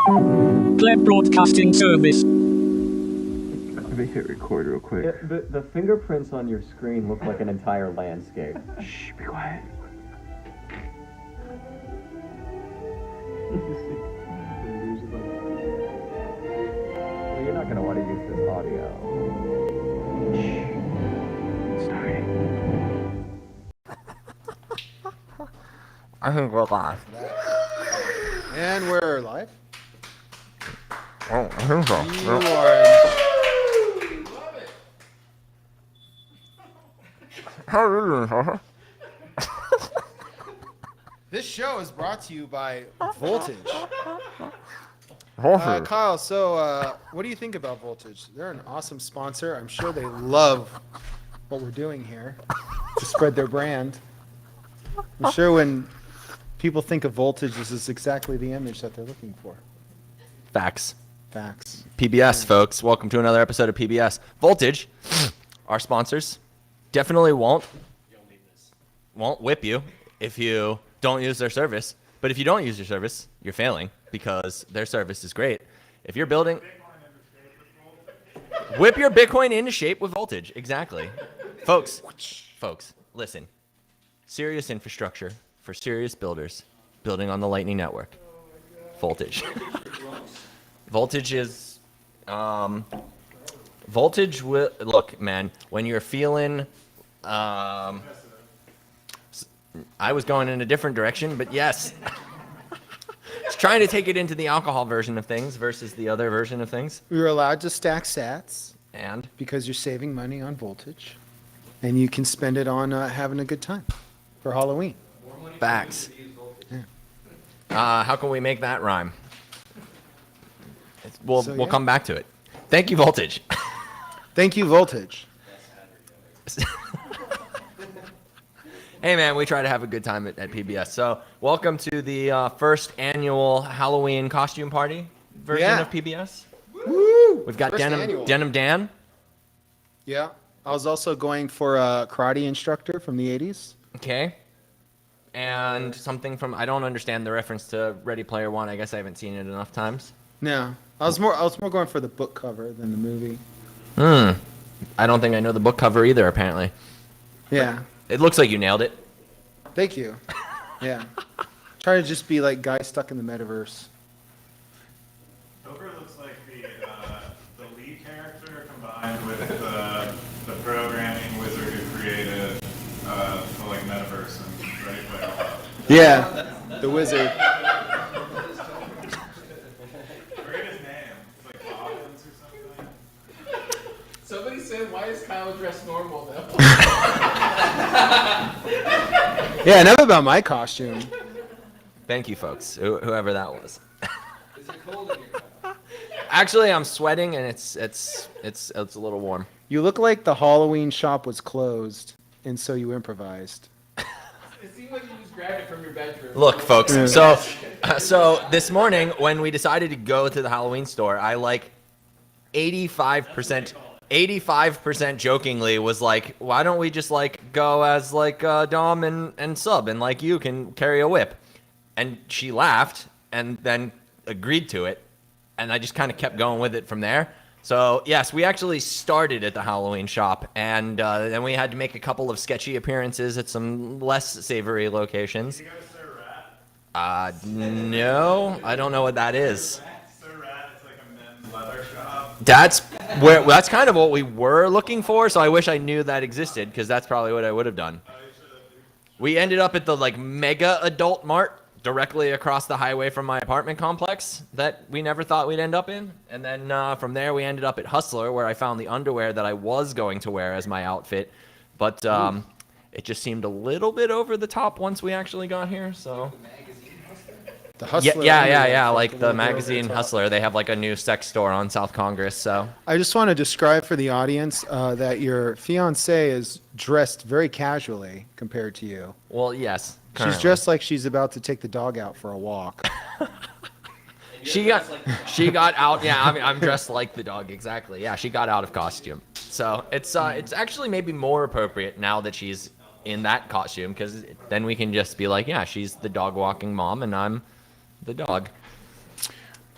Pleb Broadcasting Service. Let me hit record real quick. The fingerprints on your screen look like an entire landscape. Shh, be quiet. Well, you're not going to want to use this audio. Shh. Starting. I think we're live. And we're live. Oh, I think so. You are. How are you doing, Topher? This show is brought to you by Voltage. Topher. Kyle, so what do you think about Voltage? They're an awesome sponsor. I'm sure they love what we're doing here to spread their brand. I'm sure when people think of Voltage, this is exactly the image that they're looking for. Facts. Facts. PBS, folks. Welcome to another episode of PBS. Voltage, our sponsors, definitely won't whip you if you don't use their service. But if you don't use your service, you're failing because their service is great. If you're building, whip your Bitcoin into shape with Voltage. Exactly. Folks, listen. Serious infrastructure for serious builders building on the Lightning Network. Voltage. Voltage is, Voltage will, look, man, when you're feeling, I was going in a different direction, but yes. It's trying to take it into the alcohol version of things versus the other version of things. We were allowed to stack sats And because you're saving money on Voltage, and you can spend it on having a good time for Halloween. facts. How can we make that rhyme? We'll come back to it. Thank you, Voltage. Thank you, Voltage. Hey, man, we try to have a good time at PBS. So welcome to the first annual Halloween costume party version of PBS. Woo! We've got First annual. Denim Dan. Yeah. I was also going for a karate instructor from the 80s. Okay. And something from, I don't understand the reference to Ready Player One. I guess I haven't seen it enough times. No. I was more going for the book cover than the movie. I don't think I know the book cover either, apparently. Yeah. It looks like you nailed it. Thank you. Yeah. Try to just be like guy stuck in the metaverse. Topher looks like the lead character combined with the programming wizard who created the like metaverse and Ready Player One. Yeah. The wizard. Forget his name. It's like Bobbins or something. Somebody said, why is Kyle dressed normal though? Yeah, enough about my costume. Thank you, folks, whoever that was. Is it cold in here? Actually, I'm sweating and it's a little warm. You look like the Halloween shop was closed, and so you improvised. It seemed like you just grabbed it from your bedroom. Look, folks. So this morning when we decided to go to the Halloween store, I like 85% jokingly was like, why don't we just like go as like Dom and Sub and like you can carry a whip, and she laughed and then agreed to it, and I just kind of kept going with it from there. So yes, we actually started at the Halloween shop, and then we had to make a couple of sketchy appearances at some less savory locations. Did you go to Sir Rat? No, I don't know what that is. Sir Rat is like a men's leather shop. That's kind of what we were looking for, so I wish I knew that existed, because that's probably what I would have done. We ended up at the like mega adult mart directly across the highway from my apartment complex that we never thought we'd end up in. And then from there we ended up at Hustler, where I found the underwear that I was going to wear as my outfit. But it just seemed a little bit over the top once we actually got here, so... The Hustler. Yeah, like the magazine Hustler. They have like a new sex store on South Congress, so... I just want to describe for the audience that your fiancée is dressed very casually compared to you. Well, yes. She's currently. dressed like she's about to take the dog out for a walk. She got out. Yeah, I mean, I'm dressed like the dog, exactly. Yeah, she got out of costume. So it's actually maybe more appropriate now that she's in that costume, because then we can just be like, yeah, she's the dog walking mom and I'm the dog.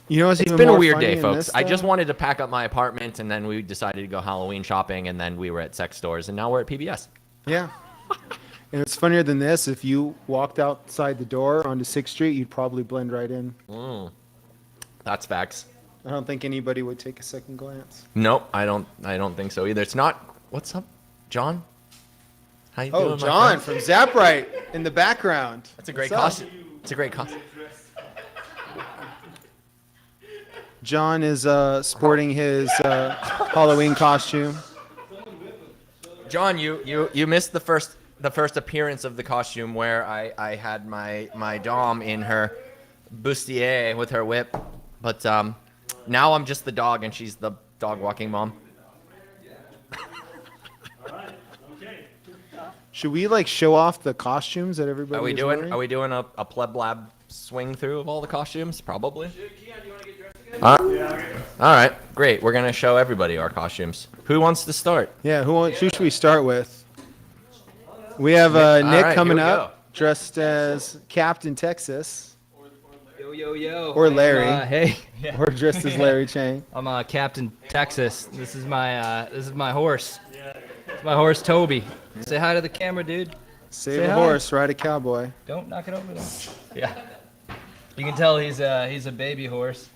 You know what's It's even been a more weird funny day, in folks. this, I just though? wanted to pack up my apartment, and then we decided to go Halloween shopping, and then we were at sex stores, and now we're at PBS. Yeah. And it's funnier than this. If you walked outside the door onto 6th Street, you'd probably blend right in. That's facts. I don't think anybody would take a second glance. Nope, I don't think so either. It's not. What's up, John? How you doing, Oh, my John friend? from Zaprite in the background. That's a great What's up? costume. It's a great costume. John is sporting his Halloween costume. John, you missed the first appearance of the costume where I had my dom in her bustier with her whip, but now I'm just the dog and she's the dog walking mom. Should we like show off the costumes that everybody is wearing? Are we doing a PlebLab swing through of all the costumes? Probably. All right, great. We're gonna show everybody our costumes. Who wants to start? Yeah, who should we start with? We have Nick. Nick All right, coming here we up, dressed as Captain Texas, Yo, yo, yo. or Larry, Hey. Yeah. or dressed as Larry Chang. I'm Captain Texas. This is my horse. It's my horse Toby. Say hi to the camera, dude. Save Say a hi. horse, ride a cowboy. Don't knock it over there. Yeah. You can tell he's a baby horse.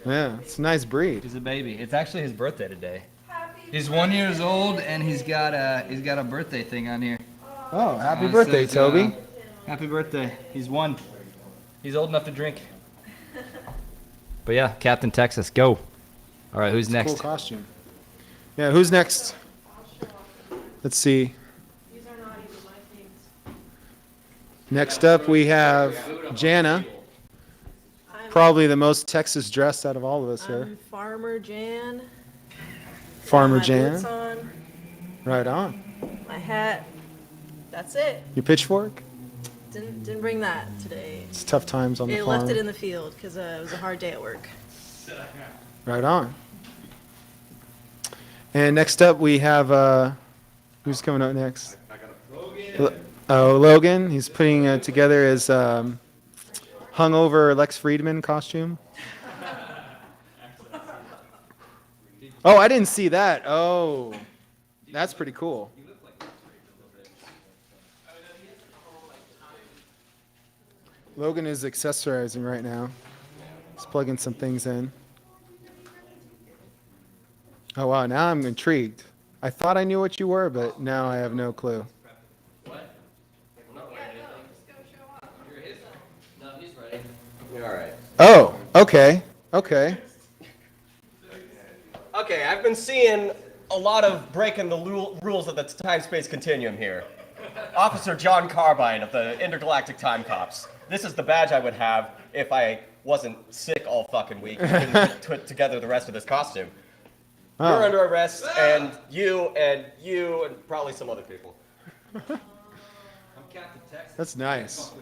Yeah, it's a nice breed. He's a baby. It's actually his birthday today. He's 1 year old and he's got a birthday thing on here. Oh, happy It birthday, says, Toby. Happy birthday. He's 1. He's old enough to drink. But yeah, Captain Texas, go. All right, who's next? Cool costume. Yeah, who's next? Let's see. Next up, we have Jana. Probably the most Texas dressed out of all of us here. I'm Farmer Jan. Farmer My Jan. boots on, Right on. my hat. That's it. Your pitchfork? Didn't bring that today. It's tough times on the They farm. left it in the field because it was a hard day at work. Right on. And next up, we have who's coming up next? Oh, Logan. He's putting together his hungover Lex Friedman costume. Oh, I didn't see that. Oh, that's pretty cool. Logan is accessorizing right now. He's plugging some things in. Oh, wow. Now I'm intrigued. I thought I knew what you were, but now I have no clue. Oh, okay. Okay. Okay, I've been seeing a lot of breaking the rules of the time-space continuum here. Officer John Carbine of the Intergalactic Time Cops. This is the badge I would have if I wasn't sick all fucking week and couldn't put together the rest of this costume. Oh. You're under arrest, and you, and probably some other people. That's nice.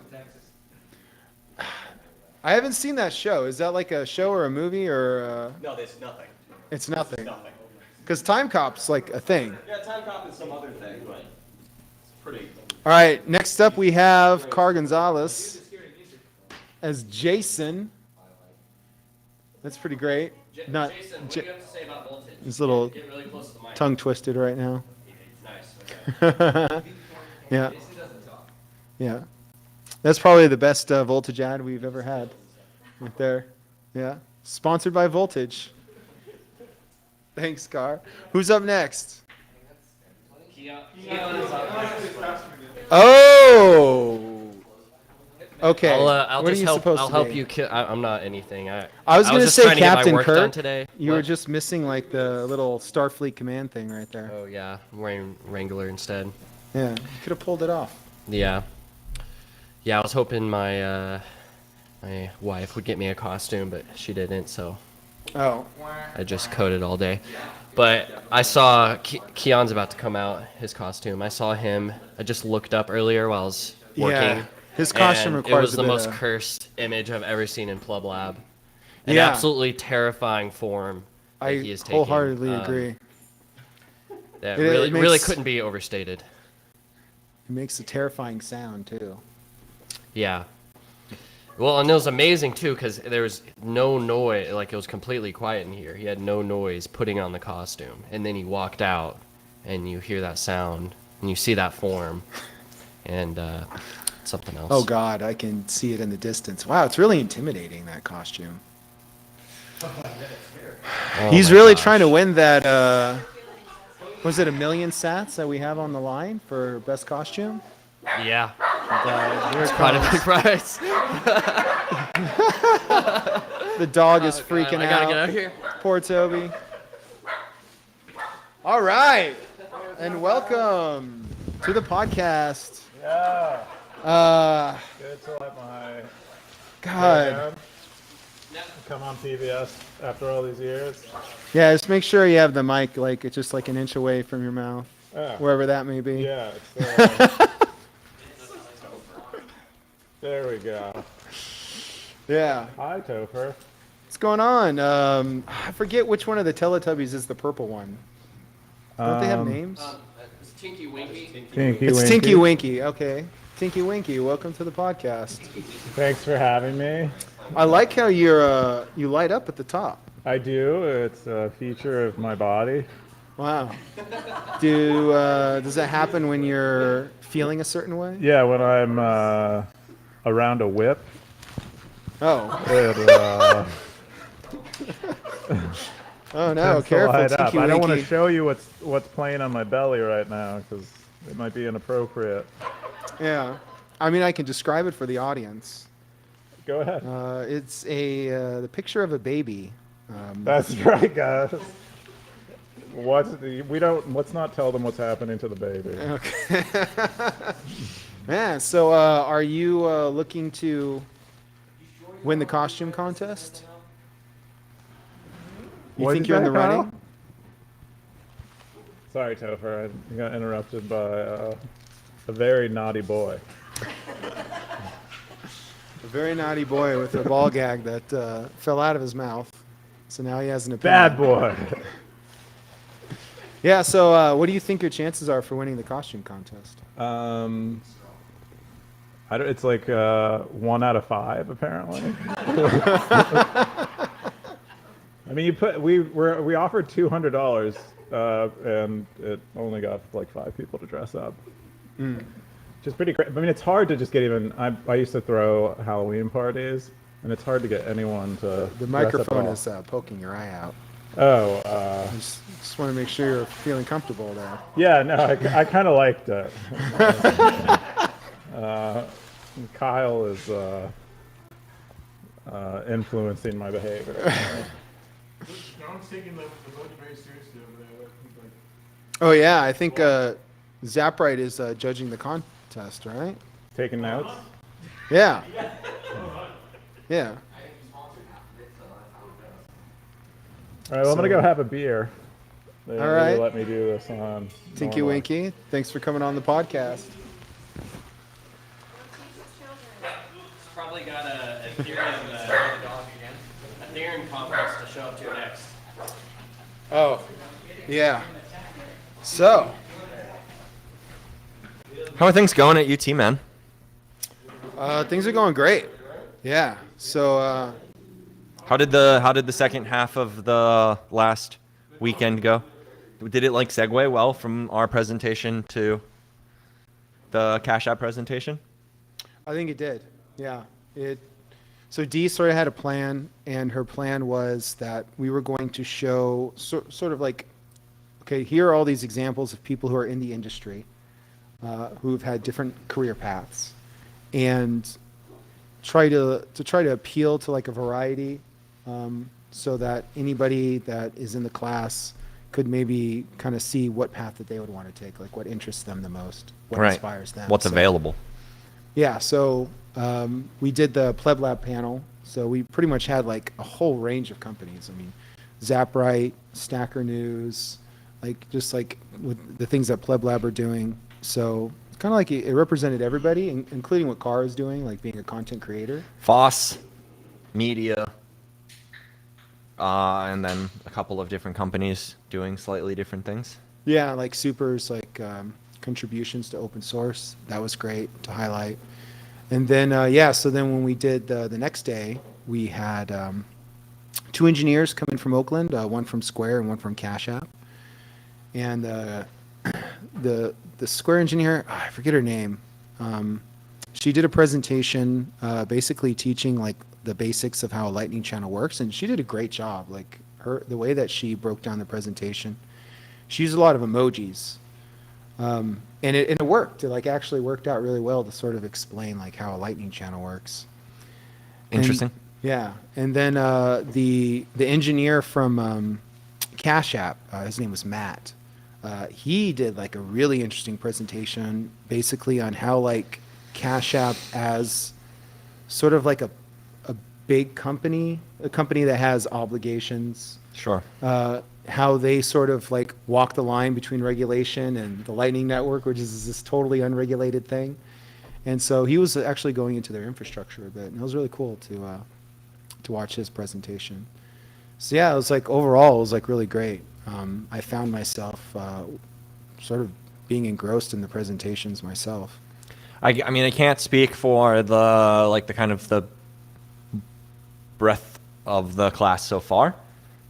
I haven't seen that show. Is that like a show or a movie or? No, there's nothing. It's nothing. Nothing. Because Time Cop's like a thing. Yeah, Time Cop is some other thing, but it's pretty. All right. Next up, we have Car Gonzalez as Jason. That's pretty great. Not Jason, what do you have to say about voltage? his little Get really close to the mic. tongue twisted right now. Nice. Okay. Yeah. Jason doesn't talk. Yeah. That's probably the best Voltage ad we've ever had. Right there. Yeah. Sponsored by Voltage. Thanks, Car. Who's up next? Oh. Okay. I'll what just are you help. supposed I'll to help be? you. I'm not anything. I was going to just say trying to get my Captain work done Kirk. today. You were What? just missing like the little Starfleet command thing right there. Oh yeah, I'm wearing Wrangler instead. Yeah. You could have pulled it off. Yeah. Yeah, I was hoping my my wife would get me a costume, but she didn't, so Oh. I just coded all day. But I saw Keon's about to come out, his costume. I saw him. I just looked up earlier while I was working. Yeah. His costume and requires it was a the bit most of- cursed image I've ever seen in PlebLab. An Yeah. absolutely terrifying form that I he is taking. wholeheartedly agree. That It really, really makes- couldn't be overstated. It makes a terrifying sound too. Yeah. Well, and it was amazing too because there was no noise. Like it was completely quiet in here. He had no noise putting on the costume, and then he walked out, and you hear that sound, and you see that form, and something else. Oh God, I can see it in the distance. Wow, it's really intimidating, that costume. Oh He's my really gosh. trying to win that. Was it 1 million sats that we have on the line for best costume? Yeah, Here it quite a comes. big price. The dog is Oh, God, freaking I out. gotta get out of here. Poor Toby. All right, and welcome to the podcast. Yeah. Good to let my God. come on PBS after all these years. Yeah, just make sure you have the mic like it's just like an inch away from your mouth, wherever that may be. Yeah. There we go. Yeah. Hi, Topher. What's going on? I forget which one of the Teletubbies is the purple one. Don't they have names? It's Tinky Winky. It's Tinky Winky. Okay. Tinky Winky, welcome to the podcast. Thanks for having me. I like how you light up at the top. I do. It's a feature of my body. Wow. Does that happen when you're feeling a certain way? Yeah, when I'm around a whip. Oh. Oh no! Tends to Careful, light up. Tinky I don't want to Winky. show you what's playing on my belly right now because it might be inappropriate. Yeah. I mean, I can describe it for the audience. Go ahead. It's the picture of a baby. That's right, guys. Let's not tell them what's happening to the baby. Okay. Yeah. So, are you looking to win the costume contest? You What think is you're in that, the running? Kyle? Sorry, Topher. I got interrupted by a very naughty boy. A very naughty boy with a ball gag that fell out of his mouth. So now he has an opinion. Bad boy. Yeah. So, what do you think your chances are for winning the costume contest? It's like 1 out of 5, apparently. I mean, we offered $200, and it only got like 5 people to dress up. Which is pretty great. I mean, it's hard to just get even. I used to throw Halloween parties, and it's hard to get anyone to. The dress microphone up is poking your eye out. Oh. Just want to make sure you're feeling comfortable there. Yeah, no, I kind of liked it. Kyle is influencing my behavior. No one's taking the vote very seriously over there. Oh yeah, I think Zaprite is judging the contest, right? Taking notes? Yeah. Yeah. All right, well, I'm going to go have a beer. They All right. let me do this on. Tinky normal. Winky, thanks for coming on the podcast. Probably got a Ethereum conference to show up to next. Oh, yeah. So, How are things going at UT, man? things are going great. Yeah. So, How did the second half of the last weekend go? Did it like segue well from our presentation to the Cash App presentation? I think it did. Yeah. So Dee sort of had a plan, and her plan was that we were going to show sort of like, okay, here are all these examples of people who are in the industry, who've had different career paths, and try to appeal to like a variety, so that anybody that is in the class could maybe kind of see what path that they would want to take, like what interests them the most, what Right. inspires them. What's So- available? Yeah, so we did the Pleb Lab panel. So we pretty much had like a whole range of companies. I mean, Zaprite, Stacker News, like just like with the things that Pleb Lab are doing. So it's kind of like it represented everybody, including what Carr is doing, like being a content creator. Foss, media, and then a couple of different companies doing slightly different things. Yeah, like Super's like contributions to open source. That was great to highlight. And then, yeah, so then when we did the next day, we had 2 engineers come in from Oakland, one from Square and one from Cash App. And the Square engineer, I forget her name, she did a presentation basically teaching like the basics of how a Lightning channel works, and she did a great job. Like the way that she broke down the presentation, she used a lot of emojis. And it worked. It like actually worked out really well to sort of explain like how a Lightning channel works. Interesting. Yeah, and then the engineer from Cash App, his name was Matt. He did like a really interesting presentation, basically on how like Cash App as sort of like a big company, a company that has obligations. Sure. How they sort of like walk the line between regulation and the Lightning Network, which is this totally unregulated thing. And so he was actually going into their infrastructure a bit, and it was really cool to watch his presentation. So yeah, it was like overall, it was like really great. I found myself sort of being engrossed in the presentations myself. I mean, I can't speak for the kind of the breadth of the class so far,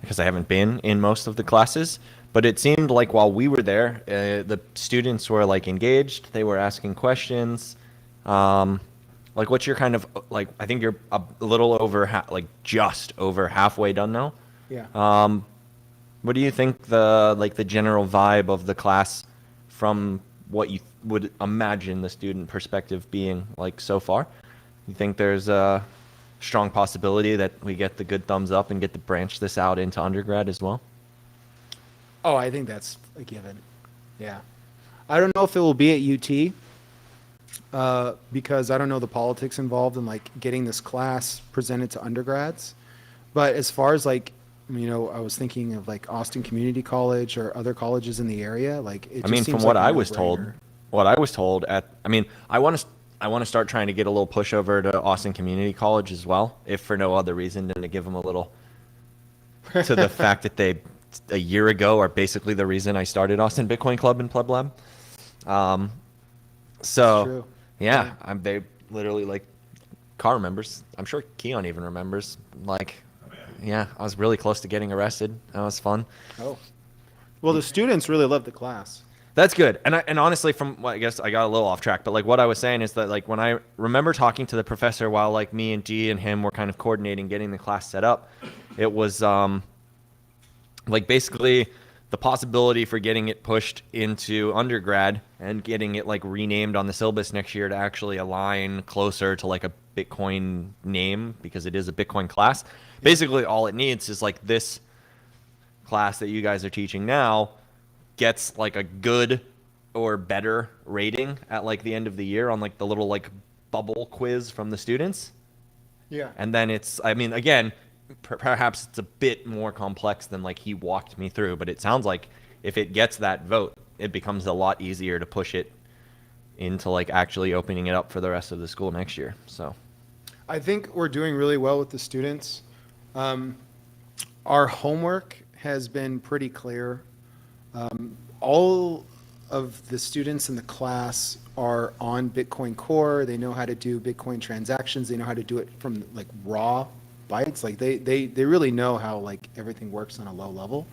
because I haven't been in most of the classes, but it seemed like while we were there, the students were like engaged, they were asking questions. Like what's your kind of, like, I think you're a little over, like just over halfway done now. Yeah. What do you think the general vibe of the class from what you would imagine the student perspective being like so far? You think there's a strong possibility that we get the good thumbs up and get to branch this out into undergrad as well? Oh, I think that's a given. Yeah. I don't know if it will be at UT, because I don't know the politics involved in like getting this class presented to undergrads. But as far as like, you know, I was thinking of like Austin Community College or other colleges in the area. Like, it I just mean, seems from what like a I was told, no-brainer. I want to start trying to get a little push over to Austin Community College as well, if for no other reason than to give them a little to the fact that they a year ago are basically the reason I started Austin Bitcoin Club and Pleb Lab. So true. yeah, they literally like car members. I'm sure Keon even remembers. Like, yeah, I was really close to getting arrested. That was fun. Oh. Well, the students really loved the class. That's good. And honestly, I guess I got a little off track, but like what I was saying is that like when I remember talking to the professor while like me and G and him were kind of coordinating getting the class set up, it was like basically the possibility for getting it pushed into undergrad and getting it like renamed on the syllabus next year to actually align closer to like a Bitcoin name, because it is a Bitcoin class. Basically all it needs is like this class that you guys are teaching now gets like a good or better rating at like the end of the year on like the little like bubble quiz from the students. Yeah. And then it's, I mean, again, perhaps it's a bit more complex than like he walked me through, but it sounds like if it gets that vote, it becomes a lot easier to push it into like actually opening it up for the rest of the school next year. So I think we're doing really well with the students. Our homework has been pretty clear. All of the students in the class are on Bitcoin Core. They know how to do Bitcoin transactions. They know how to do it from like raw bytes. Like they really know how like everything works on a low level.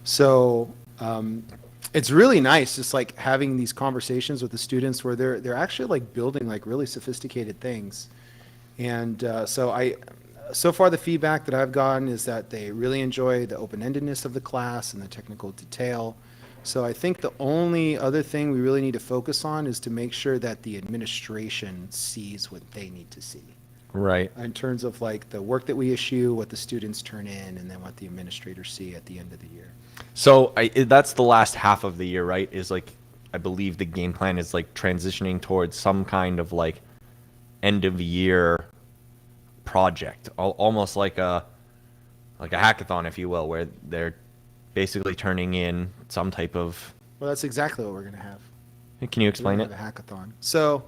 So it's really nice just like having these conversations with the students where they're actually like building like really sophisticated things. And so far the feedback that I've gotten is that they really enjoy the open-endedness of the class and the technical detail. So I think the only other thing we really need to focus on is to make sure that the administration sees what they need to see. right. In terms of like the work that we issue, what the students turn in, and then what the administrators see at the end of the year. So that's the last half of the year, right? Is like, I believe the game plan is like transitioning towards some kind of like end of year project, almost like a hackathon, if you will, where they're basically turning in some type of. Well, that's exactly what we're going to have. Can you explain We're it? gonna have a hackathon. So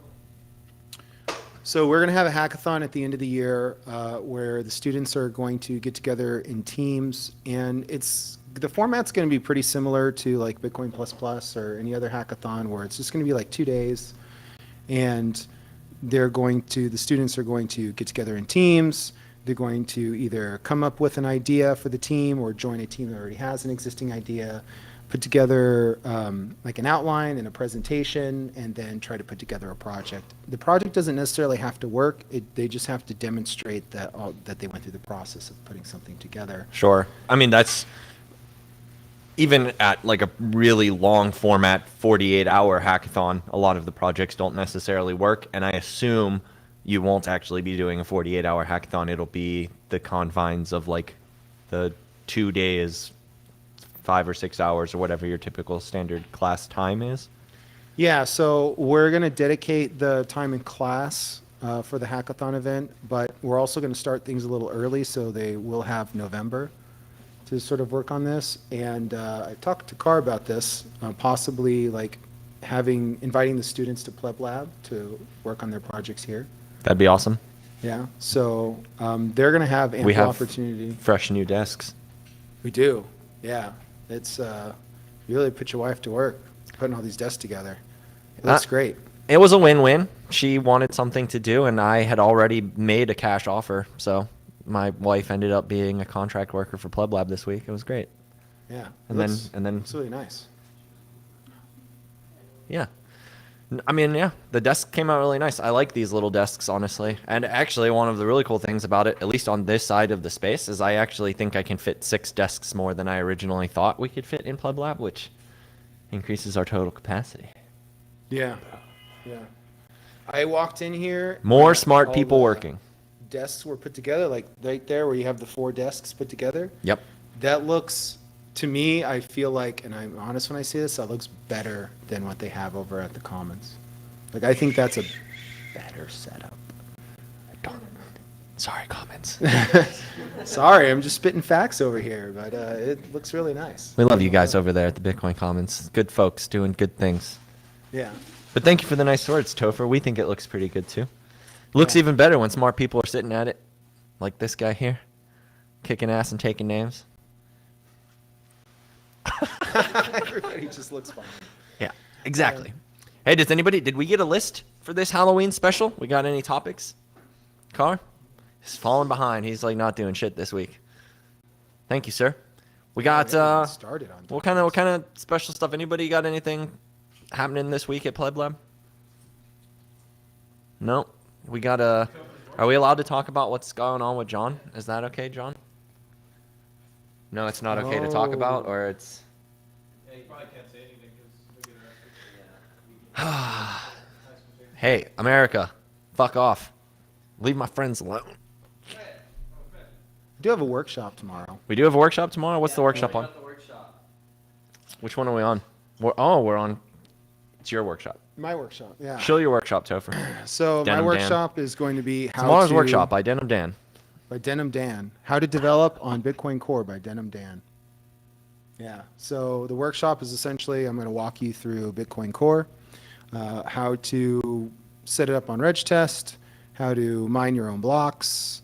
we're going to have a hackathon at the end of the year where the students are going to get together in teams, and the format's going to be pretty similar to like Bitcoin++ or any other hackathon, where it's just going to be like 2 days, and the students are going to get together in teams. They're going to either come up with an idea for the team or join a team that already has an existing idea, put together like an outline and a presentation, and then try to put together a project. The project doesn't necessarily have to work. They just have to demonstrate that they went through the process of putting something together. Sure. I mean, that's even at like a really long format 48-hour hackathon, a lot of the projects don't necessarily work, and I assume you won't actually be doing a 48-hour hackathon. It'll be the confines of like the 2 days, 5 or 6 hours, or whatever your typical standard class time is. Yeah, so we're going to dedicate the time in class for the hackathon event, but we're also going to start things a little early, so they will have November to sort of work on this. And I talked to Carr about this, possibly like inviting the students to Pleb Lab to work on their projects here. That'd be awesome. Yeah, so they're going to have ample We have opportunity. fresh new desks. We do, yeah. It's you really put your wife to work putting all these desks together. It looks great. It was a win-win. She wanted something to do, and I had already made a cash offer. So my wife ended up being a contract worker for PlebLab this week. It was great. Yeah, And then it's really nice. yeah. I mean, yeah, the desk came out really nice. I like these little desks, honestly. And actually, one of the really cool things about it, at least on this side of the space, is I actually think I can fit 6 desks more than I originally thought we could fit in PlebLab, which increases our total capacity. Yeah, yeah. I walked in here. More and smart all people the working. Desks were put together, like right there where you have the 4 desks put together. Yep. That looks, to me, I feel like, and I'm honest when I say this, that looks better than what they have over at the Commons. Like, I think that's a better setup. Sorry, comments. Sorry, I'm just spitting facts over here, but it looks really nice. We love you guys over there at the Bitcoin Commons. Good folks doing good things. Yeah. But thank you for the nice words, Topher. We think it looks pretty good too. Looks even better when smart people are sitting at it, like this guy here, kicking ass and taking names. Everybody just looks fine. Yeah, exactly. Hey, did we get a list for this Halloween special? We got any topics? Carr? He's falling behind. He's like not doing shit this week. Thank you, sir. We got Started on what kind of special stuff? Anybody got anything happening this week at PlebLab? No. We got are we allowed to talk about what's going on with John? Is that okay, John? No, it's not okay to talk about, or it's Yeah, you probably can't say anything because we'll get arrested. Hey, America, fuck off. Leave my friends alone. We do have a workshop tomorrow. We do have a workshop tomorrow. What's the workshop on? Which one are we on? We're on. It's your workshop. My workshop, yeah. Show your workshop, Topher. So Denim my Dan. workshop is going to be how Tomorrow's to, workshop by Denim Dan. by Denim Dan. How to develop on Bitcoin Core by Denim Dan. Yeah. So the workshop is essentially I'm going to walk you through Bitcoin Core, how to set it up on Regtest, how to mine your own blocks,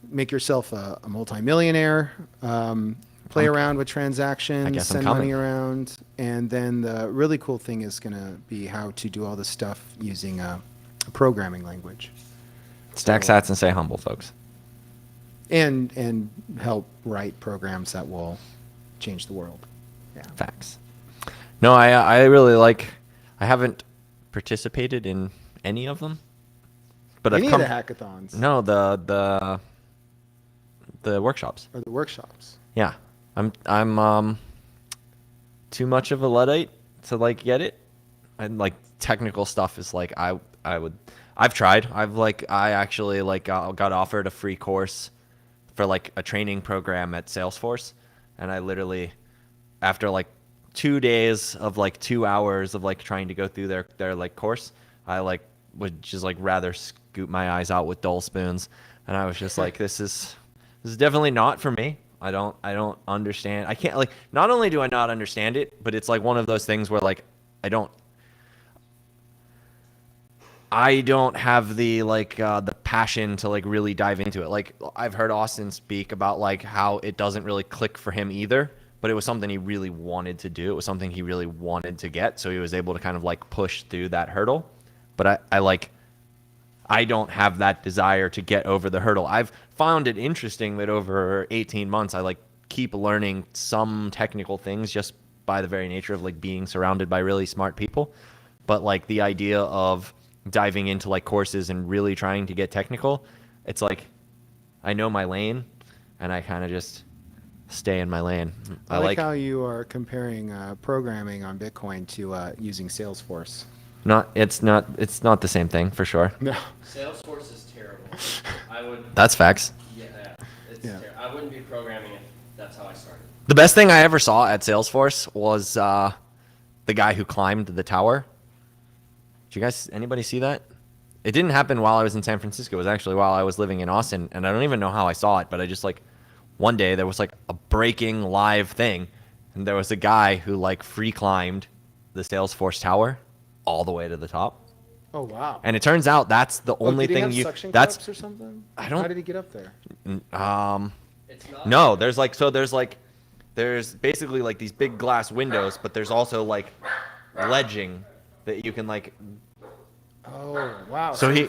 make yourself a multimillionaire, play around with transactions, guess I'm send coming. money around, and then the really cool thing is going to be how to do all this stuff using a programming language. Stack sats and stay humble, folks. And help write programs that will change the world. Yeah. Facts. No, I really like. I haven't participated in any of them, but Any I've of come. the hackathons No, the workshops. or the workshops. Yeah, I'm too much of a Luddite to like get it, and like technical stuff is like I've tried. I actually like got offered a free course for like a training program at Salesforce, and I literally after like 2 days of like 2 hours of like trying to go through their like course, I like would just like rather scoop my eyes out with dull spoons, and I was just like this is definitely not for me. I don't understand. I can't like not only do I not understand it, but it's like one of those things where like I don't have the like the passion to like really dive into it. Like I've heard Austin speak about like how it doesn't really click for him either, but it was something he really wanted to do. It was something he really wanted to get, so he was able to kind of like push through that hurdle. But I like I don't have that desire to get over the hurdle. I've found it interesting that over 18 months, I like keep learning some technical things just by the very nature of like being surrounded by really smart people. But like the idea of diving into like courses and really trying to get technical, it's like I know my lane and I kind of just stay in my lane. I like how you are comparing programming on Bitcoin to using Salesforce. It's not the same thing for sure. No. Salesforce is terrible. I would. That's facts. Yeah, it's Yeah. I wouldn't be programming if that's how I started. The best thing I ever saw at Salesforce was the guy who climbed the tower. Did you guys, anybody see that? It didn't happen while I was in San Francisco. It was actually while I was living in Austin, and I don't even know how I saw it, but I just like, one day there was like a breaking live thing, and there was a guy who like free climbed the Salesforce tower all the way to the top. Oh wow. And it turns out that's the only did he thing have you, suction that's, cups or something? I don't- How did he get up there? It's not. No, there's basically like these big glass windows, but there's also like ledging that you can like. Oh wow. So he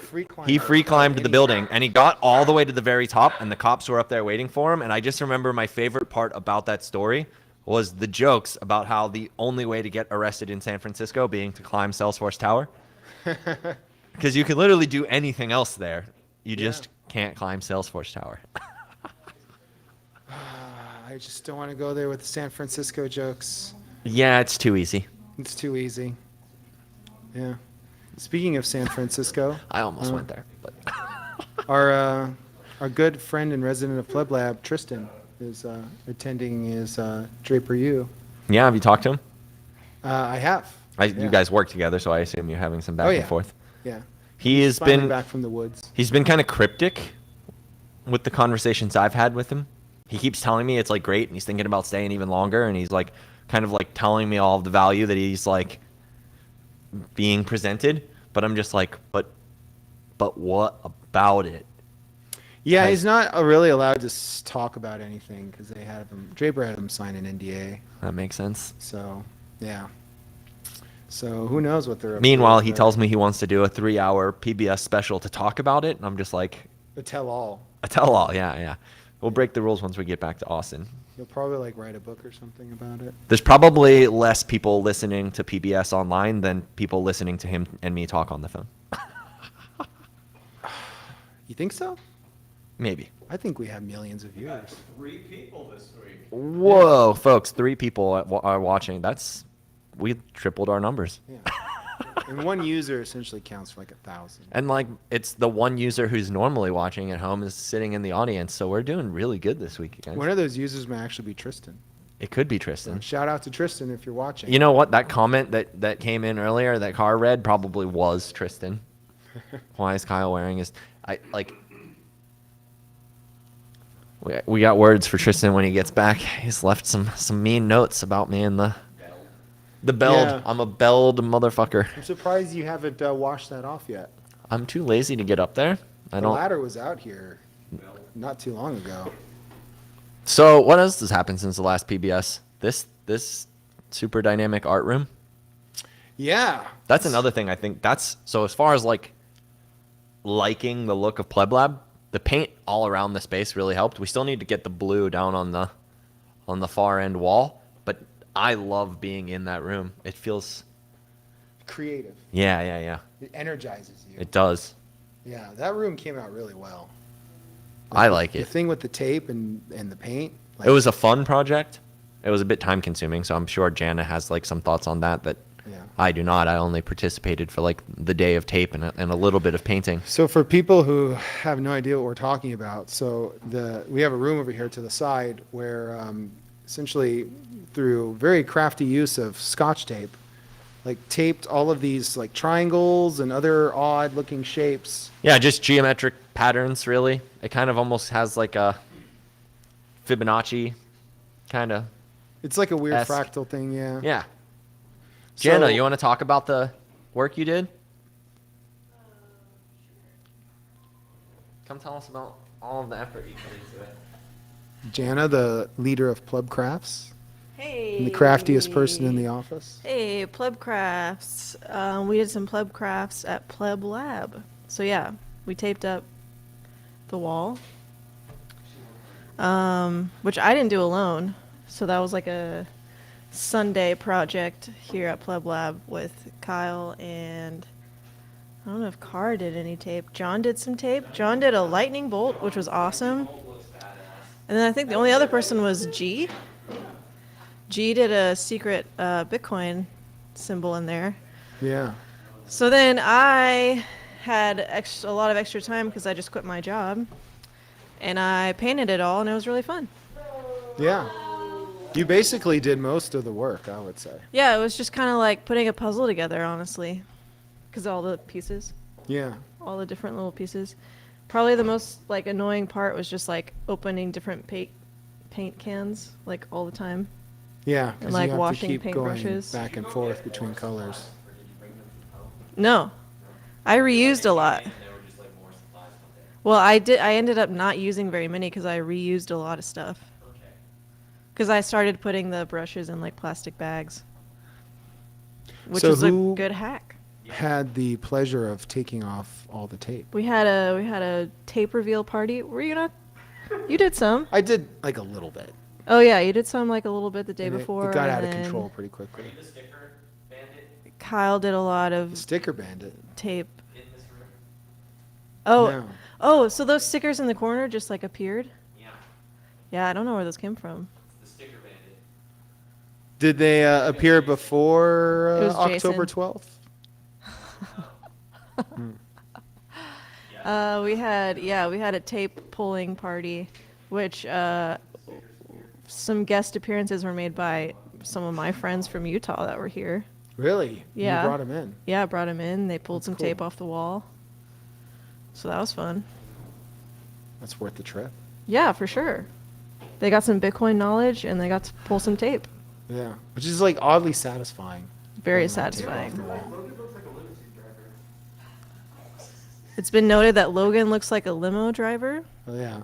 free climbed the building and he got all the way to the very top, and the cops were up there waiting for him. And I just remember my favorite part about that story was the jokes about how the only way to get arrested in San Francisco being to climb Salesforce Tower, because you can literally do anything else there. You just can't climb Salesforce Tower. I just don't want to go there with the San Francisco jokes. Yeah, it's too easy. It's too easy. Yeah. Speaking of San Francisco, I almost went there, but our good friend and resident of Pleb Lab, Tristan, is attending his Draper U. yeah, have you talked to him? I have. You guys work together, so I assume you're having some back Oh, and yeah. forth. Yeah. He has Finally been back from the woods. He's been kind of cryptic with the conversations I've had with him. He keeps telling me it's like great, and he's thinking about staying even longer, and he's like kind of like telling me all of the value that he's like being presented. But I'm just like, but what about it? Yeah, Like- he's not really allowed to talk about anything because they had him. Draper had him sign an NDA. That makes sense. So yeah. So who knows what they're up to, Meanwhile, he but tells me he wants to do a 3-hour PBS special to talk about it, and I'm just like, a tell-all. a tell-all. Yeah. We'll break the rules once we get back to Austin. You'll probably like write a book or something about it. There's probably less people listening to PBS online than people listening to him and me talk on the phone. You think so? Maybe. I think we have millions of viewers. 3 people this week. Whoa, folks, 3 people are watching. We tripled our numbers. Yeah. And one user essentially counts for like 1,000. And like, it's the one user who's normally watching at home is sitting in the audience. So we're doing really good this week, guys. One of those users may actually be Tristan. It could be Tristan. Shout out to Tristan if you're watching. You know what? That comment that came in earlier, that Car read, probably was Tristan. Why is Kyle wearing his... We got words for Tristan when he gets back. He's left some mean notes about me and the belled. Yeah. I'm a belled motherfucker. I'm surprised you haven't washed that off yet. I'm too lazy to get up there. I The don't. ladder was out here not too long ago. So what else has happened since the last PBS? This super dynamic art room. Yeah. That's another thing I think. So as far as like liking the look of PlebLab, the paint all around the space really helped. We still need to get the blue down on the far end wall, but I love being in that room. It feels Creative. yeah. It energizes you. It does. Yeah, that room came out really well. I like The it. thing with the tape and the paint. It was a fun project. It was a bit time consuming, so I'm sure Jana has like some thoughts on that Yeah. I do not. I only participated for like the day of tape and a little bit of painting. So for people who have no idea what we're talking about, so we have a room over here to the side where essentially through very crafty use of Scotch tape, like taped all of these like triangles and other odd looking shapes. Yeah, just geometric patterns, really. It kind of almost has like a Fibonacci kind of. It's like a weird Esque. fractal thing, yeah. Yeah. Jana, So- you want to talk about the work you did? Come tell us about all of the effort you put into it. Jana, the leader of Pleb Crafts, Hey. and the craftiest person in the office. Hey, Pleb Crafts. We did some Pleb Crafts at Pleb Lab. So yeah, We taped up the wall, which I didn't do alone. So that was like a Sunday project here at Pleb Lab with Kyle and I don't know if Carr did any tape. John did some tape. John did a lightning bolt, which was awesome. And then I think the only other person was G. G did a secret Bitcoin symbol in there. Yeah. So then I had a lot of extra time because I just quit my job. And I painted it all, and it was really fun. Yeah. You basically did most of the work, I would say. Yeah, it was just kind of like putting a puzzle together, honestly. Because all the pieces, Yeah. all the different little pieces. Probably the most like annoying part was just like opening different paint cans like all the time. Yeah, And, because like, you have washing to keep going paintbrushes. back and forth between colors. No, I reused a lot. Well, I did. I ended up not using very many because I reused a lot of stuff. Because I started putting the brushes in like plastic bags, which So was a who- good hack. Had the pleasure of taking off all the tape. We had a tape reveal party. Were you not? You did some. I did like a little bit. Oh yeah, you did some like a little bit the day and before. It got and out of then control pretty quickly. Kyle did a lot The of sticker bandit. tape. Oh, No. oh, so those stickers in the corner just like appeared? Yeah, I don't know where those came from. Did they appear before It was October Jason. 12th? We had a tape pulling party, which some guest appearances were made by some of my friends from Utah that were here. Really? Yeah. You brought him in. Yeah, I brought them in. They pulled That's some cool. tape off the wall. So that was fun. That's worth the trip. Yeah, for sure. They got some Bitcoin knowledge and they got to pull some tape. Yeah. Which is like oddly satisfying. Very pulling that tape off satisfying. the wall. It's been noted that Logan looks like a limo driver. Oh, yeah.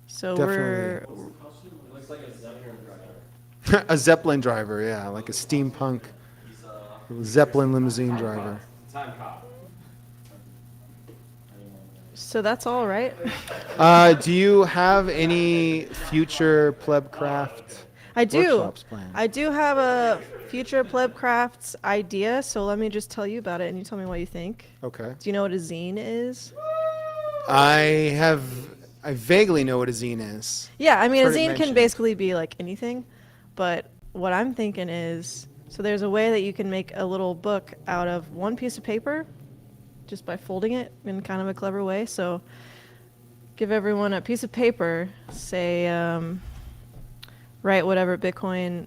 So Definitely. A Zeppelin driver, yeah. Like a steampunk Zeppelin limousine driver. So that's all right. Do you have any future plebcraft I do. workshops planned? I do have a future PlebCrafts idea, so let me just tell you about it and you tell me what you think. Okay. Do you know what a zine is? I vaguely know what a zine is. Yeah, I mean, a Heard it zine can mentioned. basically be like anything, but what I'm thinking is, so there's a way that you can make a little book out of one piece of paper just by folding it in kind of a clever way. So give everyone a piece of paper, say, write whatever Bitcoin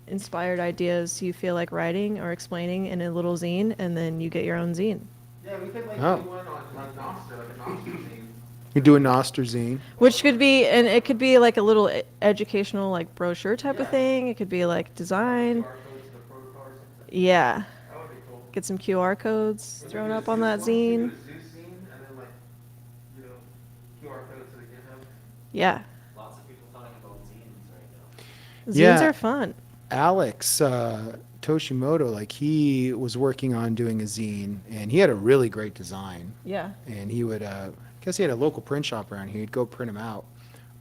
inspired ideas you feel like writing or explaining in a little zine, and then you get your own zine. Yeah, we could like Oh. do one on Nostr, like a Nostr theme. You do a Noster zine. Which could be, and it could be like a little educational, like brochure type of thing. It could be like design. QR codes to the protocol or something. Yeah. That would be cool. Get some QR codes thrown up on that Do zine. a Zeus zine and then like, you know, QR code to the GitHub. Yeah. Lots of people talking about zines right now. Zines Yeah. are fun. Alex Toshimoto, like he was working on doing a zine, and he had a really great design. Yeah. And he would, I guess he had a local print shop around here. He'd go print them out,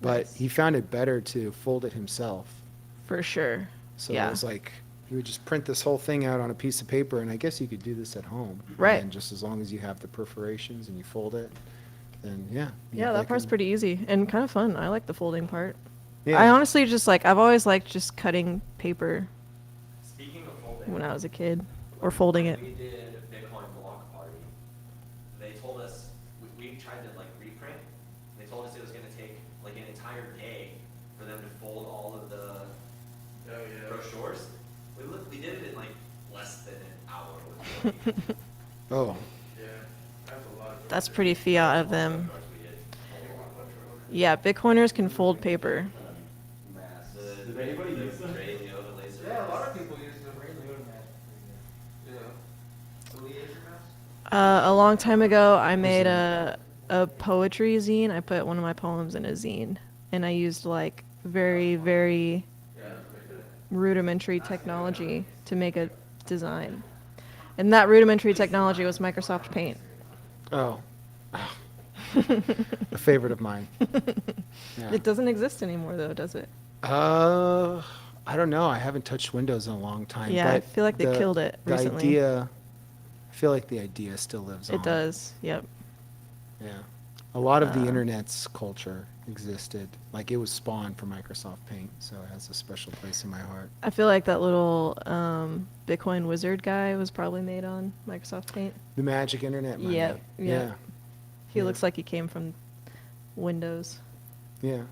but Nice. he found it better to fold it himself. For sure. So Yeah. it was like he would just print this whole thing out on a piece of paper, and I guess you could do this at home. Right. And just as long as you have the perforations and you fold it, then yeah. Yeah, that part's pretty easy and kind of fun. I like the folding part. Yeah. I honestly just like, I've always liked just cutting paper Speaking of folding, when I was a kid, or folding it. we did a Bitcoin block party. They told us we tried to like reprint. They told us it was going to take like an entire day for them to fold all of the brochures. We did it in like less than an hour. Oh, Yeah, that's a lot. That's pretty fiat of them. Yeah, Bitcoiners can fold paper. Did anybody use the Ray Liotta laser? Yeah, a lot of people use the Ray Liotta mask. Yeah. The laser mask? A long time ago, I made a poetry zine. I put one of my poems in a zine, and I used like very, very rudimentary technology to make a design. And that rudimentary technology was Microsoft Paint. oh, oh A favorite of mine. Yeah. It doesn't exist anymore, though, does it? I don't know. I haven't touched Windows in a long time. Yeah, I but feel like they killed it the recently. idea, I feel like the idea still lives on. It does. Yep. Yeah. A lot of the internet's culture existed. Like it was spawned from Microsoft Paint, so it has a special place in my heart. I feel like that little Bitcoin wizard guy was probably made on Microsoft Paint. The magic internet money. Yep, Yeah. yep. He Yeah. looks like he came from Windows. Yeah.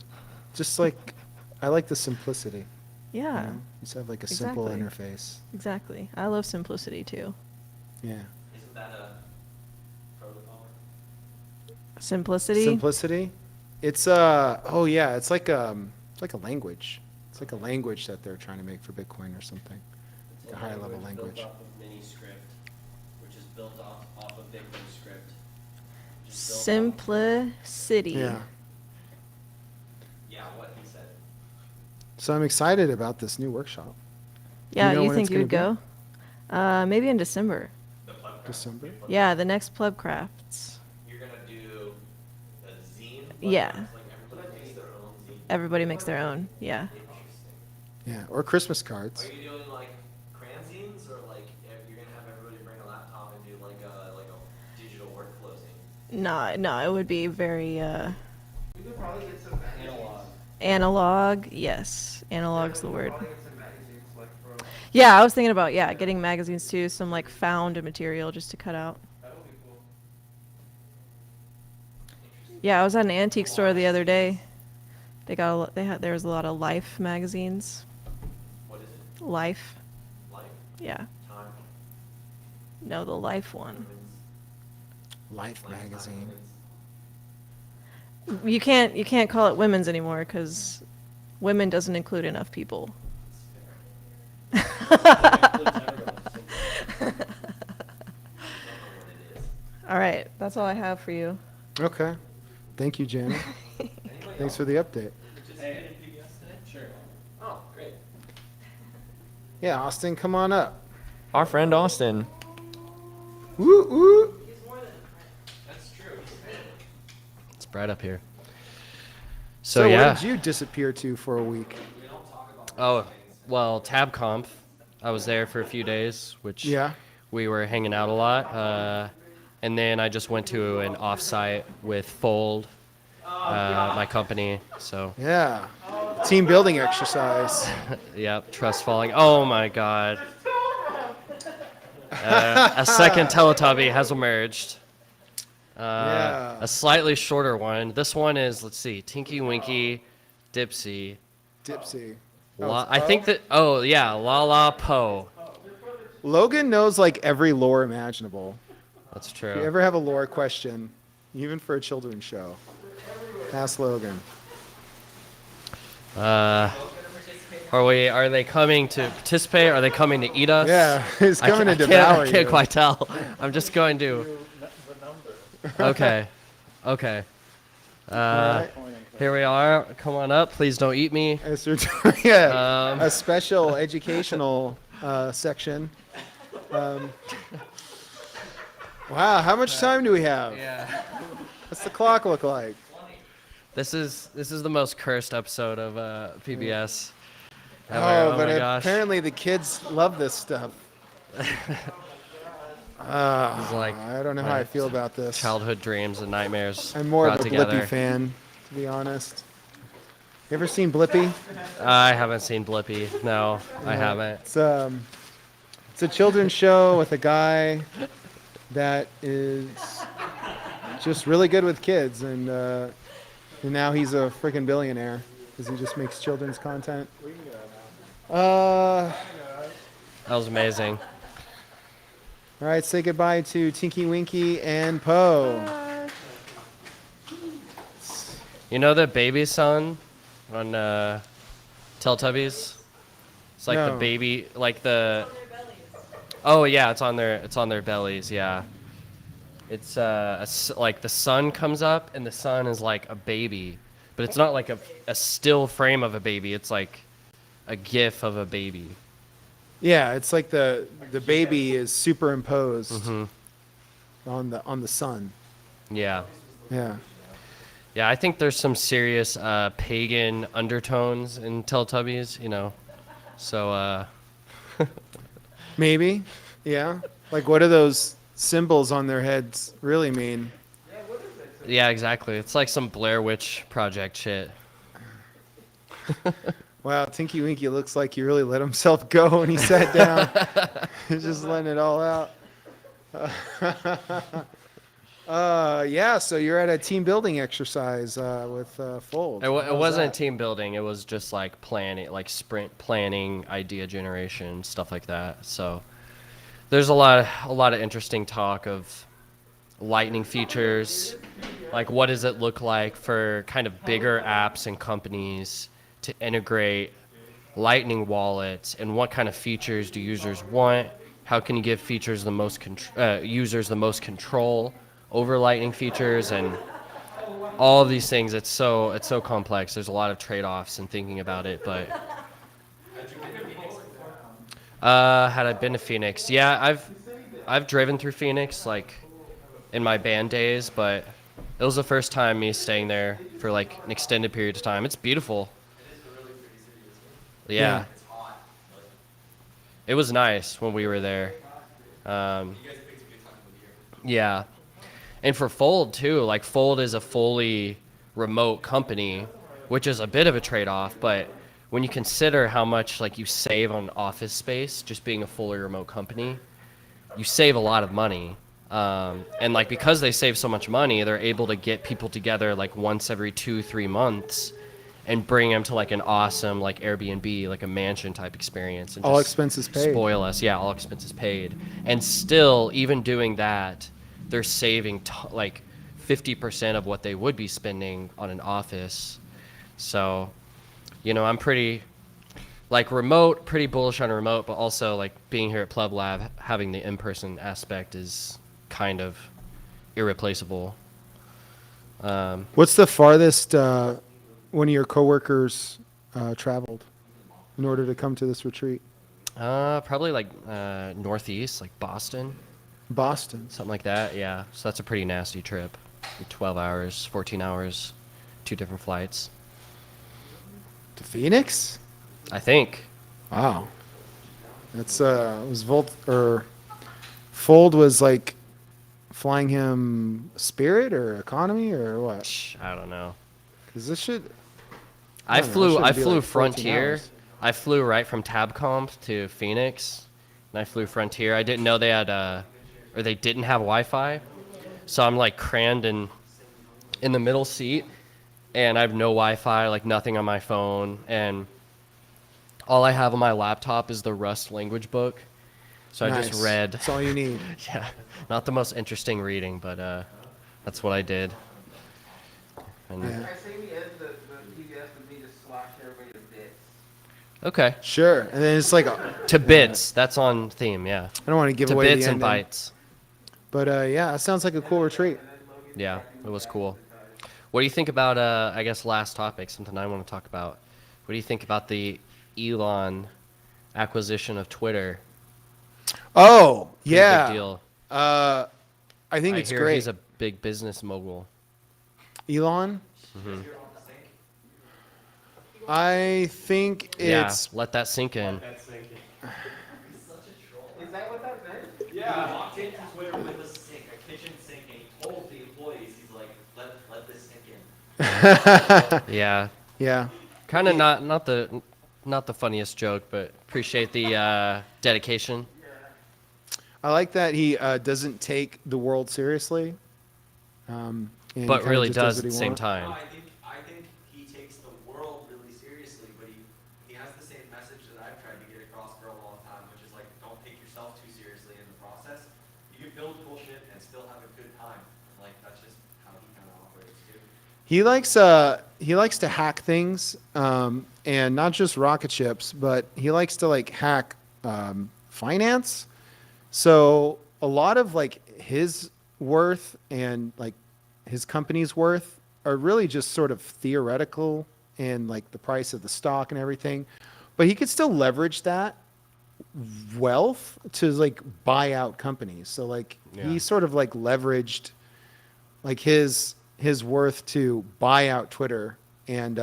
Just like, I like the simplicity. you Yeah, know? Just have like a simple Exactly. interface. exactly. I love simplicity too. Yeah. Isn't that a protocol? Simplicity. Simplicity. It's it's like a language. It's like a language that they're trying to make for Bitcoin or something. A higher level language. Built off of mini script, which is built off of Bitcoin script. which is built off- Simplicity. Yeah. Yeah, what he said. So I'm excited about this new workshop. Yeah, know you when think it's you would gonna go? Maybe in December. December. Yeah, the next Pleb Crafts. You're gonna do a zine? Yeah. Like everybody makes their own zine. Everybody makes their own. Yeah. Interesting. Yeah. Or Christmas cards. Are you doing like crayon zines or like you're gonna have everybody bring a laptop and do like a digital workflow zine? No, it would be very We could probably get some analog. analog. Yes, analog's the word. Probably get some magazines like for. Yeah, I was thinking about getting magazines too, some like found material just to cut out. That would be cool. Yeah, I was at an antique store the other day. There was a lot of Life magazines. What is it? Life. Life, Yeah. time, No, the Life one. women's, Life like, time, magazine. women's. You can't call it women's anymore because women doesn't include enough people. All right, that's all I have for you. Okay. Thank you, Janet. Thanks for the update. Sure. Oh, great. Yeah, Austin, come on up. Our friend Austin. Woo woo. That's true. It's bright up here. So, Where yeah. did you disappear to for a week? Oh, well, TabConf. I was there for a few days, which Yeah. we were hanging out a lot. And then I just went to an offsite with Fold, my company. So, Yeah. Team building exercise. yep, trust falling. Oh my God. A second Teletubby has emerged. Yeah. A slightly shorter one. This one is, let's see, Tinky Winky, Dipsy. Dipsy. I think that, oh yeah, La La Po. Logan knows like every lore imaginable. That's If you true. ever have a lore question, even for a children's show, ask Logan. Are they coming to participate? Are they coming to eat us? Yeah, he's coming to I devour can't you. quite tell. I'm just going to. Okay. Okay. Alright. Here we are. Come on up. Please don't eat me. As we're doing, yeah, Um, a special educational section. Wow, how much time do we have? Yeah. What's the clock look like? This is the most cursed episode of PBS. ever. Oh, but my gosh. apparently the kids love this stuff. It's like I don't know how my I feel about this. childhood dreams and nightmares. I'm more brought of a together. Blippi fan, to be honest. You ever seen Blippi? I haven't seen Blippi. No, I haven't. It's a children's show with a guy that is just really good with kids, and now he's a freaking billionaire because he just makes children's content. All That was amazing. right, say goodbye to Tinky Winky and Poe. You know the baby son on Teletubbies? It's like the No. baby, like the. Oh yeah, it's on their bellies. Yeah. It's like the sun comes up and the sun is like a baby, but it's not like a still frame of a baby. It's like a GIF of a baby. Yeah, it's like the baby is superimposed Mhm. on the sun. Yeah. Yeah. Yeah, I think there's some serious pagan undertones in Teletubbies, you know. So Maybe. Yeah. Like, what do those symbols on their heads really mean? yeah, exactly. It's like some Blair Witch Project shit. Wow, Tinky Winky looks like he really let himself go when he sat down. He's just letting it all out. Yeah, so you're at a team building exercise with Fold. It How's wasn't that? team building. It was just like planning, like sprint planning, idea generation, stuff like that. So there's a lot of interesting talk of Lightning features, like what does it look like for kind of bigger apps and companies to integrate Lightning wallets, and what kind of features do users want? How can you give features the most users the most control over Lightning features, and all of these things. It's so complex. There's a lot of trade-offs in thinking about it, but had I been to Phoenix? Yeah, I've driven through Phoenix like in my band days, but it was the first time me staying there for like an extended period of time. It's beautiful. Yeah. It was nice when we were there. Yeah. And for Fold too, like Fold is a fully remote company, which is a bit of a trade-off, but when you consider how much like you save on office space just being a fully remote company, you save a lot of money. And like because they save so much money, they're able to get people together like once every 2-3 months and bring them to like an awesome like Airbnb, like a mansion type experience, and All just expenses paid. spoil us. Yeah, all expenses paid. And still, even doing that, they're saving like 50% of what they would be spending on an office. So, you know, I'm pretty like remote, pretty bullish on remote, but also like being here at Pleb Lab, having the in-person aspect is kind of irreplaceable. What's the farthest one of your coworkers traveled in order to come to this retreat? Probably like northeast, like Boston, Boston. something like that. Yeah, so that's a pretty nasty trip. 12 hours, 14 hours, 2 different flights. To Phoenix? I think. Wow. That's was Fold was like flying him Spirit or economy or what? I don't know. Because this should. I don't know, it flew shouldn't be like 14 Frontier. hours. I flew right from Tabcomp to Phoenix, and I flew Frontier. I didn't know they had or they didn't have Wi-Fi, so I'm like crammed in the middle seat, and I have no Wi-Fi, like nothing on my phone, and all I have on my laptop is the Rust language book. So I just Nice. read. That's all you need. Yeah, not the most interesting reading, but that's what I did. And, Yeah. I say we add the PBS with me to slash everybody to bits. Okay. Sure. And then it's like, To bits. That's on theme, yeah. I don't want to give To away bits the and ending. bytes. But yeah, that sounds like a cool retreat. Yeah, it was cool. What do you think about, I guess, last topic, something I want to talk about? What do you think about the Elon acquisition of Twitter? Oh, Pretty yeah. Big deal. I think I it's hear great. he's a big business mogul. Elon? I think it's. Yeah, let that sink in. Is that what that meant? Yeah. He walked into Twitter with a sink, a kitchen sink, and he told the employees, he's like, let this sink in. Yeah, Yeah. kind of not the funniest joke, but appreciate the dedication. I like that he doesn't take the world seriously. And he But kinda really just does what at the he same wants. time. I think he takes the world really seriously, but he has the same message that I've tried to get across for a long time, which is like, don't take yourself too seriously in the process. You can build cool shit and still have a good time. Like that's just how he kind of operates too. He likes to hack things, and not just rocket ships, but he likes to like hack finance. So a lot of like his worth and like his company's worth are really just sort of theoretical and like the price of the stock and everything. But he could still leverage that wealth to like buy out companies. So like Yeah. he sort of like leveraged like his his worth to buy out Twitter and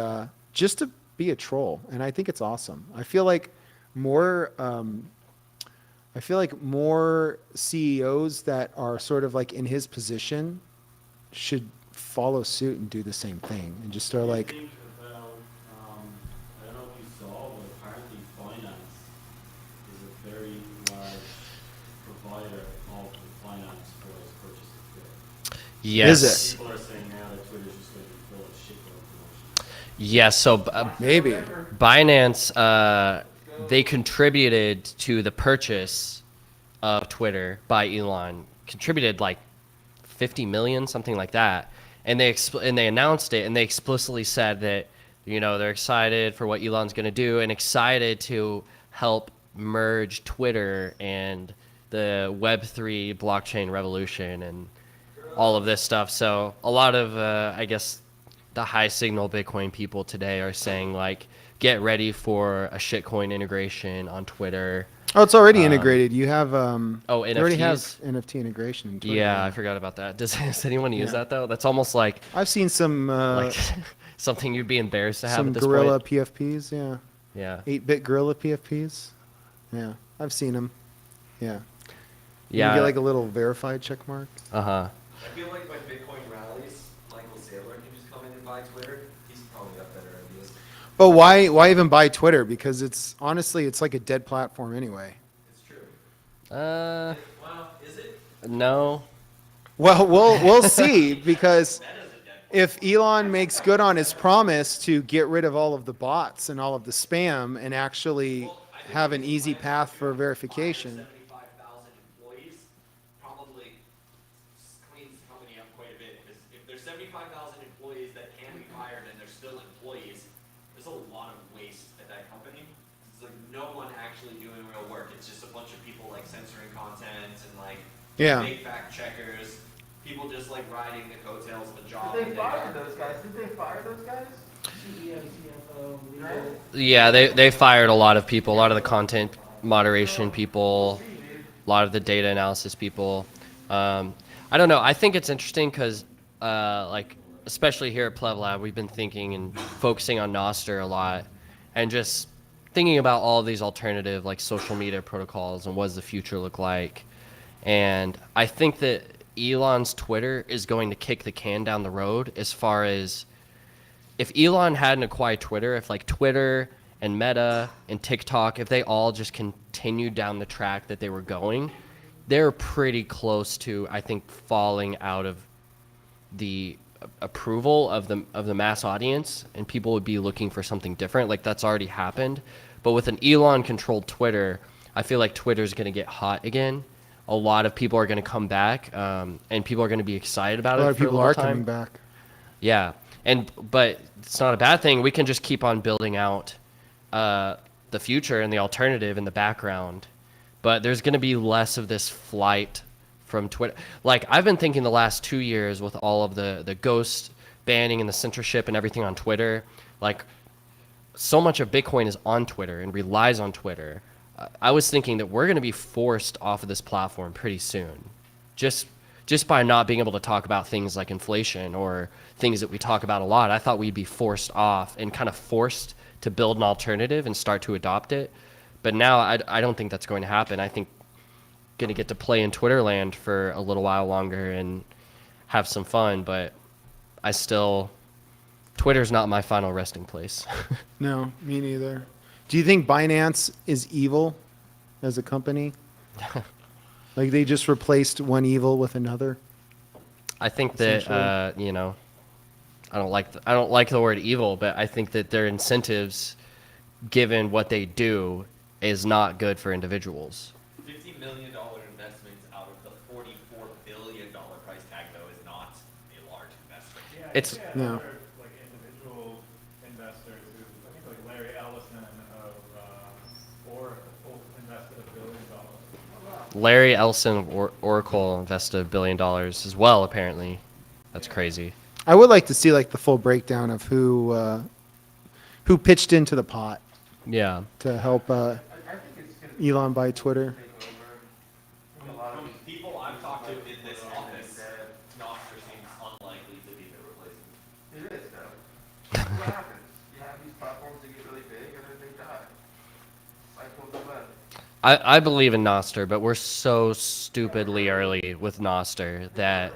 just to be a troll. And I think it's awesome. I feel like more CEOs that are sort of like in his position should follow suit and do the same thing and just start like. Think about, I don't know if you saw, but apparently finance is a very large provider of the finance for his purchase of Twitter. Yes. Is it? People are saying now that Twitter's just going to be full of shit promotion. Yes. So Maybe. Binance, they contributed to the purchase of Twitter by Elon. Contributed like 50 million, something like that. And they announced it, and they explicitly said that, you know, they're excited for what Elon's going to do and excited to help merge Twitter and the Web3 blockchain revolution and all of this stuff. So a lot of, I guess, the high signal Bitcoin people today are saying, like, get ready for a shitcoin integration on Twitter. Oh, it's already integrated. You have Oh, you already have NFTs? NFT integration in Twitter. Yeah, I forgot about that. Does anyone use that though? That's almost like I've seen some something you'd be embarrassed to have some at this gorilla point. PFPs. Yeah, Yeah. 8-bit gorilla PFPs. Yeah, I've seen them. Yeah. Yeah. You get like a little verified check mark. Uh-huh. I feel like when Bitcoin rallies, Michael Saylor can just come in and buy Twitter. He's probably got better ideas. But why even buy Twitter? Because it's honestly it's like a dead platform anyway. It's true. Uh, Well, is it? no. Well, we'll see because if Elon makes good on his promise to get rid of all of the bots and all of the spam and actually have an easy path for verification. 75,000 employees probably cleans the company up quite a bit. Because if there's 75,000 employees that can be fired and they're still employees, there's a lot of waste at that company. It's like no one actually doing real work. It's just a bunch of people like censoring content and like fake fact checkers. People just like riding the coattails of a job. Did they fire those guys? CEO, CFO, legal. Yeah, they fired a lot of people, a lot of the content moderation people, a lot of the data analysis people. I don't know. I think it's interesting because, like, especially here at Pleb Lab, we've been thinking and focusing on Nostr a lot, and just thinking about all of these alternative like social media protocols and what does the future look like. And I think that Elon's Twitter is going to kick the can down the road as far as if Elon hadn't acquired Twitter, if like Twitter and Meta and TikTok, if they all just continued down the track that they were going, they're pretty close to, I think, falling out of the approval of the mass audience, and people would be looking for something different. Like that's already happened. But with an Elon-controlled Twitter, I feel like Twitter's going to get hot again. A lot of people are going to come back, and people are going to be excited about it. A lot of for people little are time. coming back. Yeah, but it's not a bad thing. We can just keep on building out the future and the alternative in the background. But there's going to be less of this flight from Twitter. Like I've been thinking the last 2 years with all of the ghost banning and the censorship and everything on Twitter, like so much of Bitcoin is on Twitter and relies on Twitter. I was thinking that we're going to be forced off of this platform pretty soon, just by not being able to talk about things like inflation or things that we talk about a lot. I thought we'd be forced off and kind of forced to build an alternative and start to adopt it. But now I don't think that's going to happen. I think going to get to play in Twitter land for a little while longer and have some fun. But Twitter's not my final resting place. No, me neither. Do you think Binance is evil as a company? Like they just replaced one evil with another? I think that I don't like the word evil, but I think that their incentives, given what they do, is not good for individuals. $50 million investments out of the $44 billion price tag, though, is not a large investment. Yeah, It's- yeah, No. there are, like individual investors who, I think like Larry Ellison of Oracle invested $1 billion. Larry Ellison of Oracle invested $1 billion as well, apparently. That's crazy. I would like to see like the full breakdown of who pitched into the pot Yeah. to help Elon buy Twitter. From people I've talked to in this office, Nostr seems unlikely to be the I believe in Noster, but we're so stupidly early with Noster that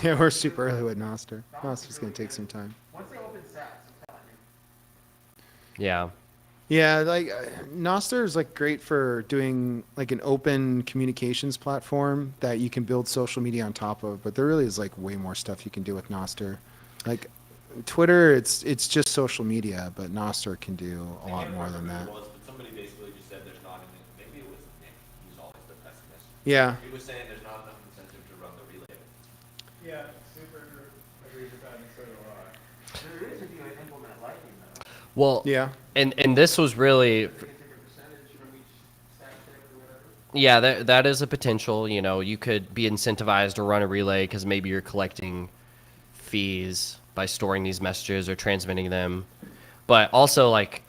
Yeah, we're super early with Noster. Noster's going to take some time. Once they open SaaS, I'm telling you. yeah. Yeah, like Noster is like great for doing like an open communications platform that you can build social media on top of, but there really is like way more stuff you can do with Noster. Like Twitter, it's just social media, but Noster can do a lot more than that. But somebody basically just said there's not maybe it was Nick, who's always the pessimist. Yeah. He was saying there's not enough incentive to run the relay. Yeah, super agrees with that, and so do I. There is if you implement Lightning though. Well, Yeah. and this was really, You can take a percentage from each stack check or whatever. yeah, that is a potential. You know, you could be incentivized to run a relay because maybe you're collecting fees by storing these messages or transmitting them, but also like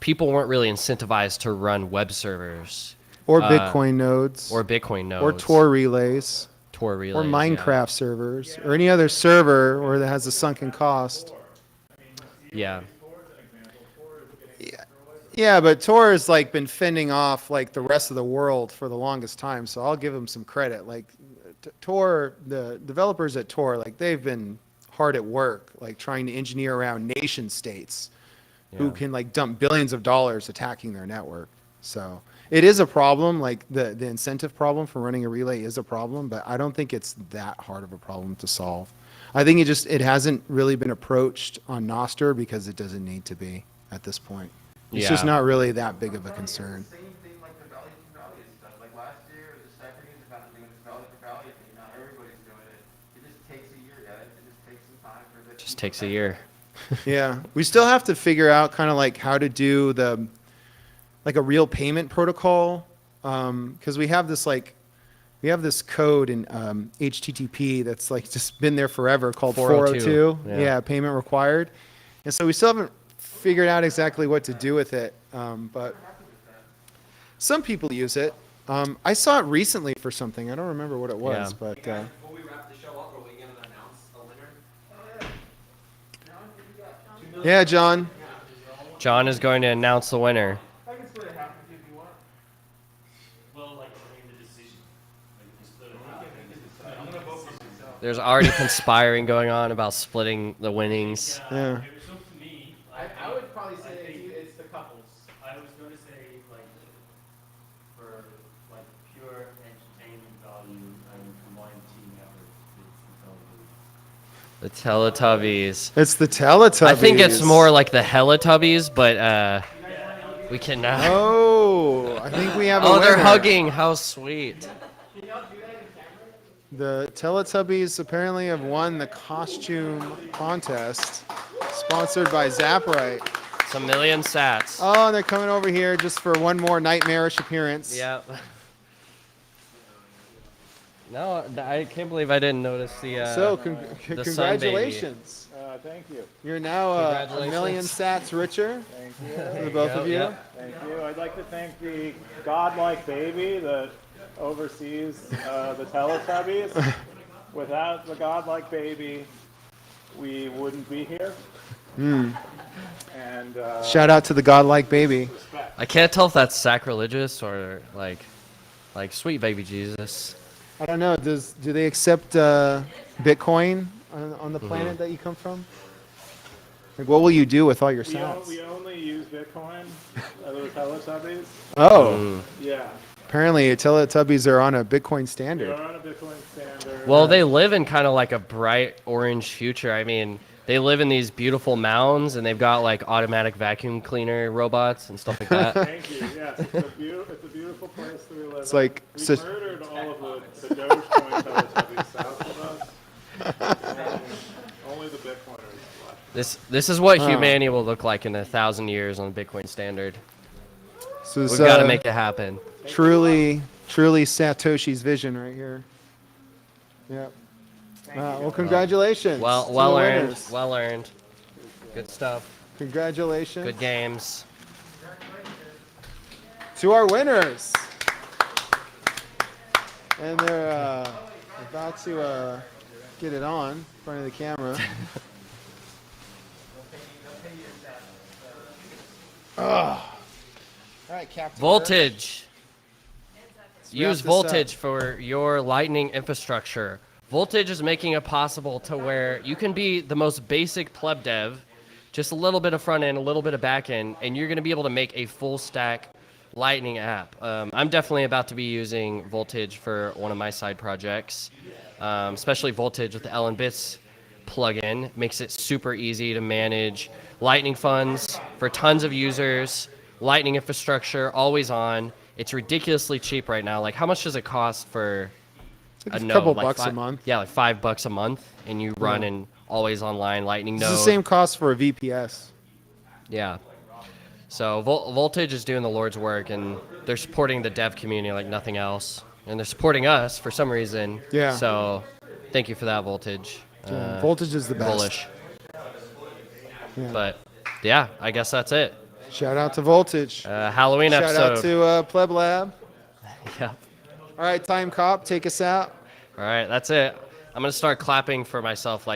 people weren't really incentivized to run web servers Or Bitcoin nodes. or Bitcoin nodes Or Tor relays. Tor relays, Or yeah. Minecraft servers. Or any other server where that has a sunken cost. Yeah. Yeah, but Tor has like been fending off like the rest of the world for the longest time, so I'll give them some credit. Like Tor, the developers at Tor, like they've been hard at work, like trying to engineer around nation states who Yeah. can like dump billions of dollars attacking their network. So it is a problem. Like the incentive problem for running a relay is a problem, but I don't think it's that hard of a problem to solve. I think it hasn't really been approached on Noster because it doesn't need to be at this point. It's just Yeah. not really that big of a concern. Same thing like the Valley for Valley stuff. Like last year, the Stephanie was about to do this Valley for Valley thing. Now everybody's doing it. It just takes a year, guys. It just takes some time for this. Just takes a year. Yeah, we still have to figure out kind of like how to do like a real payment protocol, because we have this code in HTTP that's like just been there forever called 402. 402, yeah. Yeah, payment required, and so we still haven't figured out exactly what to do with it. But some people use it. I saw it recently for something. I don't remember what it was, Yeah. but Before we wrap the show up, are we going to announce a winner? yeah, John. John is going to announce the winner. I can split it half with you if you want. Well, like, I mean, the decision. Like, you split it half. I'm gonna vote for myself. There's already conspiring going on about splitting the winnings. Yeah. If it's up to me, I would probably say it's the couples. I was going to say, like, for, like, pure entertainment value, I would combine team effort with the The Teletubbies. It's the Teletubbies. I think it's more like the Helletubbies, but we can. Oh, I think we have a Oh, they're winner. hugging. How sweet. The Teletubbies apparently have won the costume contest, sponsored by Zaprite. It's 1,000,000 sats. Oh, and they're coming over here just for one more nightmarish appearance. Yep. No, I can't believe I didn't notice the. So, the sun baby. congratulations. Thank you. You're now a Congratulations. million sats richer, Thank you. the both of you. Yep. Thank you. I'd like to thank the godlike baby that oversees the Teletubbies. Without the godlike baby, we wouldn't be here. And Shout out to the godlike baby. I can't tell if that's sacrilegious or like sweet baby Jesus. I don't know. Do they accept Bitcoin on the planet that you come from? Like, what will you do with all your sats? we only use Bitcoin, the Teletubbies. Oh, Yeah, apparently Teletubbies are on a Bitcoin we standard. are on a Bitcoin standard. Well, they live in kind of like a bright orange future. I mean, they live in these beautiful mounds, and they've got like automatic vacuum cleaner robots and stuff like that. Thank you. Yes, it's a beautiful place to live. It's like we sus- murdered all of the Dogecoin Teletubbies south of us. Only the Bitcoiners left. This is what humanity will look like in 1,000 years on the Bitcoin standard. So We've it's got to make it happen. truly Satoshi's vision right here. Yep. Well, congratulations. Well to well the earned. winners. Well earned. Good stuff. Congratulations Good games. to our winners. And they're about to get it on in front of the camera. All right, Captain. Voltage. wrap Use this voltage for your Lightning infrastructure. Voltage is making it possible to where you can be the most basic pleb dev, just a little bit of front end, a little bit of back end, and you're going to be able to make a full stack Lightning app. I'm definitely about to be using Voltage for one of my side projects, especially Voltage with the Ellen Bits plugin. Makes it super easy to manage Lightning funds for tons of users, Lightning infrastructure, always on. It's ridiculously cheap right now. Like, how much does it cost for It's like a node? couple Like bucks a month. Yeah, like $5 a month, and you run an always online Lightning It's node. the same cost for a VPS. Yeah. So Voltage is doing the Lord's work, and they're supporting the dev community like nothing else, and they're supporting us for some reason. Yeah. So thank you for that, Voltage. Voltage is the best. Bullish. Yeah. But yeah, I guess that's it. Shout out to Voltage. Halloween Shout episode. out to Pleb Lab. Yeah. All right, Time Cop, take us out. All right, that's it. I'm gonna start clapping for myself like.